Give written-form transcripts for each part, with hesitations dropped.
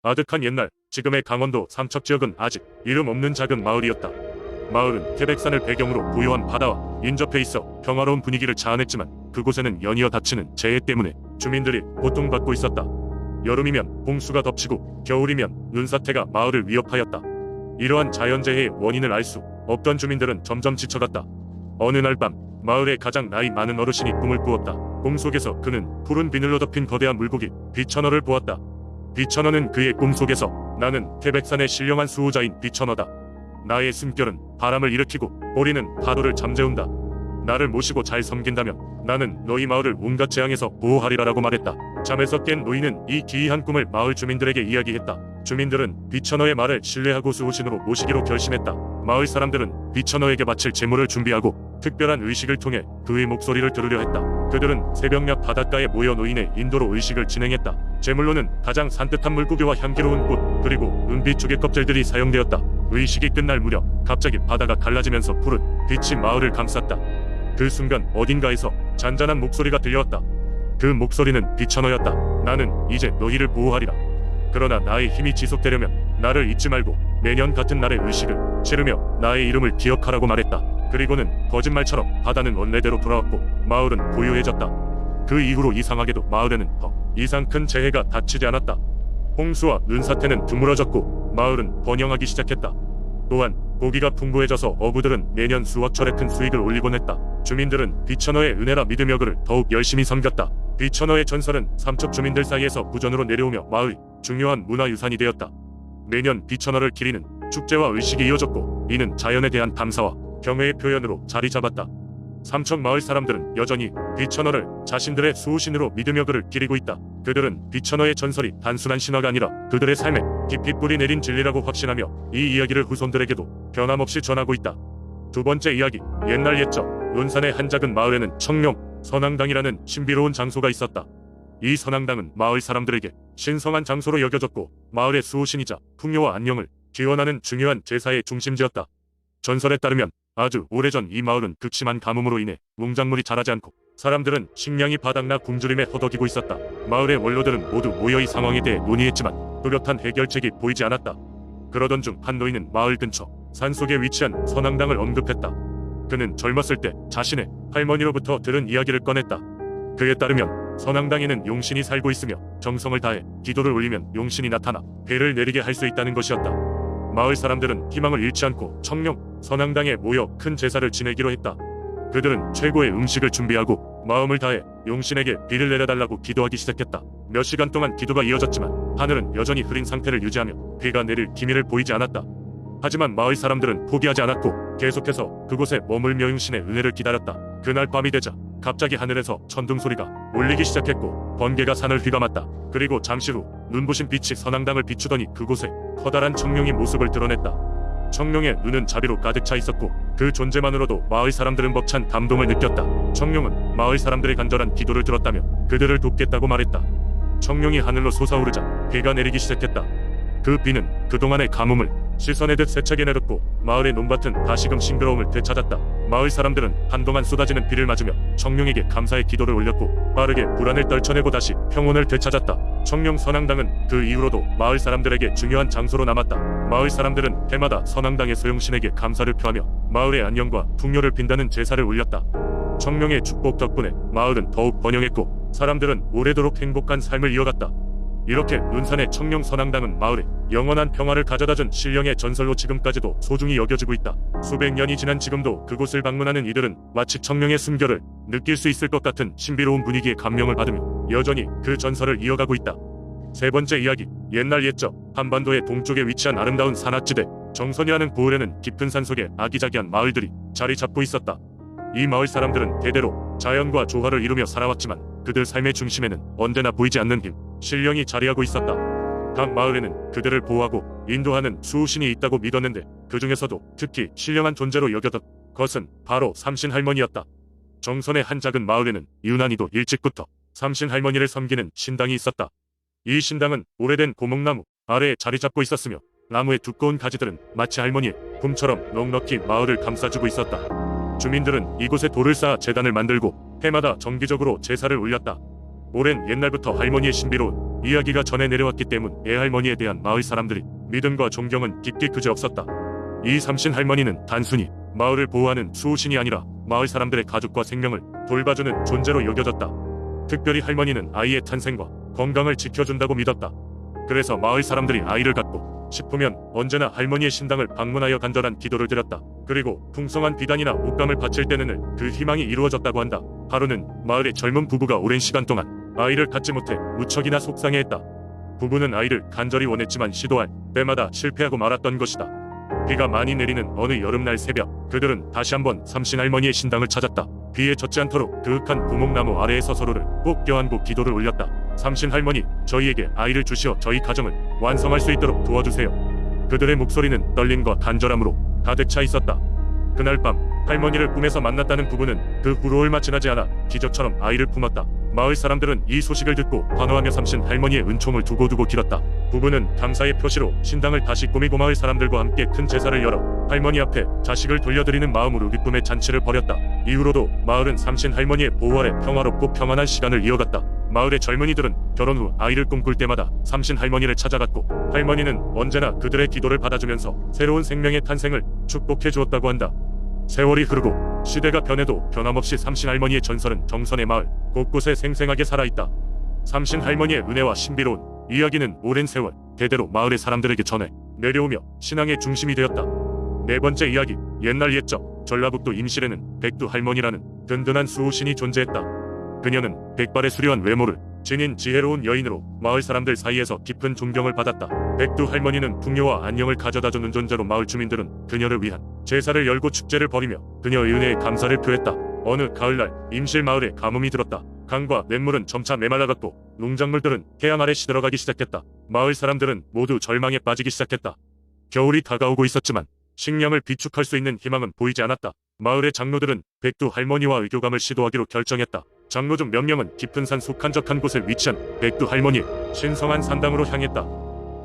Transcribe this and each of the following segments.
아득한 옛날, 지금의 강원도 삼척 지역은 아직 이름 없는 작은 마을이었다. 마을은 태백산을 배경으로 부유한 바다와 인접해 있어 평화로운 분위기를 자아냈지만 그곳에는 연이어 닥치는 재해 때문에 주민들이 고통받고 있었다. 여름이면 홍수가 덮치고 겨울이면 눈사태가 마을을 위협하였다. 이러한 자연재해의 원인을 알 수 없던 주민들은 점점 지쳐갔다. 어느 날 밤 마을의 가장 나이 많은 어르신이 꿈을 꾸었다. 꿈속에서 그는 푸른 비늘로 덮인 거대한 물고기 비천어를 보았다. 비천어는 그의 꿈속에서 나는 태백산의 신령한 수호자인 비천어다. 나의 숨결은 바람을 일으키고 꼬리는 파도를 잠재운다. 나를 모시고 잘 섬긴다면 나는 너희 마을을 온갖 재앙에서 보호하리라라고 말했다. 잠에서 깬 노인은 이 기이한 꿈을 마을 주민들에게 이야기했다. 주민들은 비천어의 말을 신뢰하고 수호신으로 모시기로 결심했다. 마을 사람들은 비천어에게 바칠 제물을 준비하고 특별한 의식을 통해 그의 목소리를 들으려 했다. 그들은 새벽녘 바닷가에 모여 노인의 인도로 의식을 진행했다. 제물로는 가장 산뜻한 물고기와 향기로운 꽃 그리고 은빛 조개 껍질들이 사용되었다. 의식이 끝날 무렵 갑자기 바다가 갈라지면서 푸른 빛이 마을을 감쌌다. 그 순간 어딘가에서 잔잔한 목소리가 들려왔다. 그 목소리는 비천어였다. 나는 이제 너희를 보호하리라. 그러나 나의 힘이 지속되려면 나를 잊지 말고 매년 같은 날의 의식을 치르며 나의 이름을 기억하라고 말했다. 그리고는 거짓말처럼 바다는 원래대로 돌아왔고 마을은 고요해졌다. 그 이후로 이상하게도 마을에는 더 이상 큰 재해가 닥치지 않았다. 홍수와 눈사태는 드물어졌고 마을은 번영하기 시작했다. 또한 고기가 풍부해져서 어부들은 매년 수확철에 큰 수익을 올리곤 했다. 주민들은 비천어의 은혜라 믿으며 그를 더욱 열심히 섬겼다. 비천어의 전설은 삼척 주민들 사이에서 구전으로 내려오며 마을이 중요한 문화유산이 되었다. 매년 비천어를 기리는 축제와 의식이 이어졌고 이는 자연에 대한 감사와 경외의 표현으로 자리 잡았다. 삼척 마을 사람들은 여전히 비천어를 자신들의 수호신으로 믿으며 그를 기리고 있다. 그들은 비천어의 전설이 단순한 신화가 아니라 그들의 삶에 깊이 뿌리 내린 진리라고 확신하며 이 이야기를 후손들에게도 변함없이 전하고 있다. 두 번째 이야기, 옛날 옛적 논산의 한 작은 마을에는 청룡 선앙당이라는 신비로운 장소가 있었다. 이 선앙당은 마을 사람들에게 신성한 장소로 여겨졌고 마을의 수호신이자 풍요와 안녕을 기원하는 중요한 제사의 중심지였다. 전설에 따르면 아주 오래전 이 마을은 극심한 가뭄으로 인해 농작물이 자라지 않고 사람들은 식량이 바닥나 굶주림에 허덕이고 있었다. 마을의 원로들은 모두 모여 이 상황에 대해 논의했지만 뚜렷한 해결책이 보이지 않았다. 그러던 중 한 노인은 마을 근처 산속에 위치한 선앙당을 언급했다. 그는 젊었을 때 자신의 할머니로부터 들은 이야기를 꺼냈다. 그에 따르면 선앙당에는 용신이 살고 있으며 정성을 다해 기도를 올리면 용신이 나타나 배를 내리게 할 수 있다는 것이었다. 마을 사람들은 희망을 잃지 않고 청룡 선앙당에 모여 큰 제사를 지내기로 했다. 그들은 최고의 음식을 준비하고 마음을 다해 용신에게 비를 내려달라고 기도하기 시작했다. 몇 시간 동안 기도가 이어졌지만 하늘은 여전히 흐린 상태를 유지하며 비가 내릴 기미를 보이지 않았다. 하지만 마을 사람들은 포기하지 않았고 계속해서 그곳에 머물며 용신의 은혜를 기다렸다. 그날 밤이 되자 갑자기 하늘에서 천둥 소리가 울리기 시작했고 번개가 산을 휘감았다. 그리고 잠시 후 눈부신 빛이 선앙당을 비추더니 그곳에 커다란 청룡이 모습을 드러냈다. 청룡의 눈은 자비로 가득 차 있었고 그 존재만으로도 마을 사람들은 벅찬 감동을 느꼈다. 청룡은 마을 사람들의 간절한 기도를 들었다며 그들을 돕겠다고 말했다. 청룡이 하늘로 솟아오르자 비가 내리기 시작했다. 그 비는 그동안의 가뭄을 씻어내듯 세차게 내렸고 마을의 논밭은 다시금 싱그러움을 되찾았다. 마을 사람들은 한동안 쏟아지는 비를 맞으며 청룡에게 감사의 기도를 올렸고 빠르게 불안을 떨쳐내고 다시 평온을 되찾았다. 청룡 선앙당은 그 이후로도 마을 사람들에게 중요한 장소로 남았다. 마을 사람들은 해마다 선앙당의 소용신에게 감사를 표하며 마을의 안녕과 풍요를 빈다는 제사를 올렸다. 청룡의 축복 덕분에 마을은 더욱 번영했고 사람들은 오래도록 행복한 삶을 이어갔다. 이렇게 논산의 청룡 선앙당은 마을에 영원한 평화를 가져다준 신령의 전설로 지금까지도 소중히 여겨지고 있다. 수백 년이 지난 지금도 그곳을 방문하는 이들은 마치 청룡의 숨결을 느낄 수 있을 것 같은 신비로운 분위기에 감명을 받으며 여전히 그 전설을 이어가고 있다. 세 번째 이야기, 옛날 옛적 한반도의 동쪽에 위치한 아름다운 산악지대 정선이라는 고을에는 깊은 산속에 아기자기한 마을들이 자리 잡고 있었다. 이 마을 사람들은 대대로 자연과 조화를 이루며 살아왔지만 그들 삶의 중심에는 언제나 보이지 않는 힘, 신령이 자리하고 있었다. 각 마을에는 그들을 보호하고 인도하는 수호신이 있다고 믿었는데 그 중에서도 특히 신령한 존재로 여겨졌던 것은 바로 삼신할머니였다. 정선의 한 작은 마을에는 유난히도 일찍부터 삼신할머니를 섬기는 신당이 있었다. 이 신당은 오래된 고목나무 아래에 자리 잡고 있었으며 나무의 두꺼운 가지들은 마치 할머니의 품처럼 넉넉히 마을을 감싸주고 있었다. 주민들은 이곳에 돌을 쌓아 제단을 만들고 해마다 정기적으로 제사를 올렸다. 오랜 옛날부터 할머니의 신비로운 이야기가 전해 내려왔기 때문 애할머니에 대한 마을 사람들이 믿음과 존경은 깊기 그지없었다. 이 삼신 할머니는 단순히 마을을 보호하는 수호신이 아니라 마을 사람들의 가족과 생명을 돌봐주는 존재로 여겨졌다. 특별히 할머니는 아이의 탄생과 건강을 지켜준다고 믿었다. 그래서 마을 사람들이 아이를 갖고 싶으면 언제나 할머니의 신당을 방문하여 간절한 기도를 드렸다. 그리고 풍성한 비단이나 옷감을 바칠 때는 그 희망이 이루어졌다고 한다. 하루는 마을의 젊은 부부가 오랜 시간 동안 아이를 갖지 못해 무척이나 속상해했다. 부부는 아이를 간절히 원했지만 시도할 때마다 실패하고 말았던 것이다. 비가 많이 내리는 어느 여름날 새벽, 그들은 다시 한번 삼신 할머니의 신당을 찾았다. 비에 젖지 않도록 그윽한 구목나무 아래에서 서로를 꼭 껴안고 기도를 올렸다. 삼신 할머니, 저희에게 아이를 주시어 저희 가정을 완성할 수 있도록 도와주세요. 그들의 목소리는 떨림과 간절함으로 가득 차 있었다. 그날 밤 할머니를 꿈에서 만났다는 부부는 그 후로 얼마 지나지 않아 기적처럼 아이를 품었다. 마을 사람들은 이 소식을 듣고 환호하며 삼신 할머니의 은총을 두고두고 길었다. 부부는 감사의 표시로 신당을 다시 꾸미고 마을 사람들과 함께 큰 제사를 열어 할머니 앞에 자식을 돌려드리는 마음으로 기쁨의 잔치를 벌였다. 이후로도 마을은 삼신 할머니의 보호 아래 평화롭고 평안한 시간을 이어갔다. 마을의 젊은이들은 결혼 후 아이를 꿈꿀 때마다 삼신 할머니를 찾아갔고, 할머니는 언제나 그들의 기도를 받아주면서 새로운 생명의 탄생을 축복해 주었다고 한다. 세월이 흐르고 시대가 변해도 변함없이 삼신 할머니의 전설은 정선의 마을 곳곳에 생생하게 살아있다. 삼신 할머니의 은혜와 신비로운 이야기는 오랜 세월 대대로 마을의 사람들에게 전해 내려오며 신앙의 중심이 되었다. 네 번째 이야기, 옛날 옛적 전라북도 임실에는 백두 할머니라는 든든한 수호신이 존재했다. 그녀는 백발의 수려한 외모를 지닌 지혜로운 여인으로 마을 사람들 사이에서 깊은 존경을 받았다. 백두 할머니는 풍요와 안녕을 가져다주는 존재로 마을 주민들은 그녀를 위한 제사를 열고 축제를 벌이며 그녀의 은혜에 감사를 표했다. 어느 가을날 임실 마을에 가뭄이 들었다. 강과 냇물은 점차 메말라갔고 농작물들은 태양 아래 시들어가기 시작했다. 마을 사람들은 모두 절망에 빠지기 시작했다. 겨울이 다가오고 있었지만 식량을 비축할 수 있는 희망은 보이지 않았다. 마을의 장로들은 백두 할머니와 의교감을 시도하기로 결정했다. 장로 중 몇 명은 깊은 산 속 한적한 곳에 위치한 백두 할머니의 신성한 산당으로 향했다.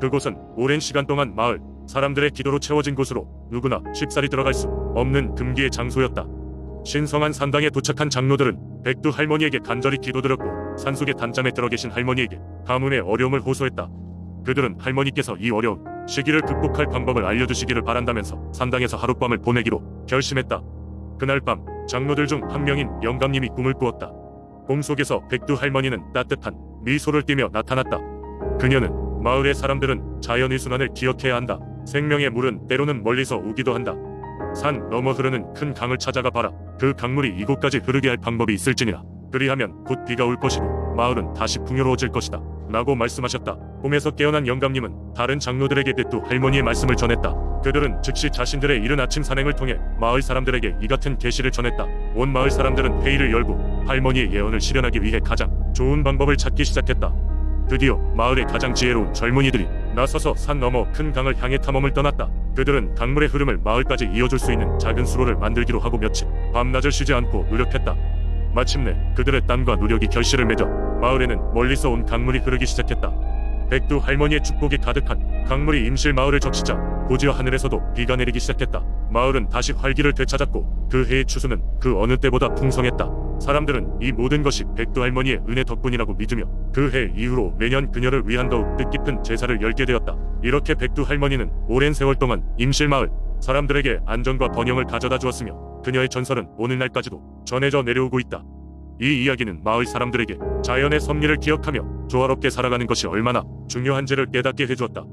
그곳은 오랜 시간 동안 마을 사람들의 기도로 채워진 곳으로 누구나 쉽사리 들어갈 수 없는 금기의 장소였다. 신성한 산당에 도착한 장로들은 백두 할머니에게 간절히 기도드렸고 산속의 단잠에 들어 계신 할머니에게 가뭄의 어려움을 호소했다. 그들은 할머니께서 이 어려운 시기를 극복할 방법을 알려주시기를 바란다면서 산당에서 하룻밤을 보내기로 결심했다. 그날 밤 장로들 중 한 명인 영감님이 꿈을 꾸었다. 꿈속에서 백두 할머니는 따뜻한 미소를 띠며 나타났다. 그녀는 마을의 사람들은 자연의 순환을 기억해야 한다. 생명의 물은 때로는 멀리서 오기도 한다. 산 넘어 흐르는 큰 강을 찾아가 봐라. 그 강물이 이곳까지 흐르게 할 방법이 있을지니라. 그리하면 곧 비가 올 것이고 마을은 다시 풍요로워질 것이다 라고 말씀하셨다. 꿈에서 깨어난 영감님은 다른 장로들에게 백두 할머니의 말씀을 전했다. 그들은 즉시 자신들의 이른 아침 산행을 통해 마을 사람들에게 이 같은 계시를 전했다. 온 마을 사람들은 회의를 열고 할머니의 예언을 실현하기 위해 가장 좋은 방법을 찾기 시작했다. 드디어 마을의 가장 지혜로운 젊은이들이 나서서 산 너머 큰 강을 향해 탐험을 떠났다. 그들은 강물의 흐름을 마을까지 이어줄 수 있는 작은 수로를 만들기로 하고 며칠 밤낮을 쉬지 않고 노력했다. 마침내 그들의 땀과 노력이 결실을 맺어 마을에는 멀리서 온 강물이 흐르기 시작했다. 백두 할머니의 축복이 가득한 강물이 임실 마을을 적시자 곧이어 하늘에서도 비가 내리기 시작했다. 마을은 다시 활기를 되찾았고 그 해의 추수는 그 어느 때보다 풍성했다. 사람들은 이 모든 것이 백두 할머니의 은혜 덕분이라고 믿으며 그 해 이후로 매년 그녀를 위한 더욱 뜻깊은 제사를 열게 되었다. 이렇게 백두 할머니는 오랜 세월 동안 임실 마을 사람들에게 안전과 번영을 가져다 주었으며 그녀의 전설은 오늘날까지도 전해져 내려오고 있다. 이 이야기는 마을 사람들에게 자연의 섭리를 기억하며 조화롭게 살아가는 것이 얼마나 중요한지를 깨닫게 해주었다.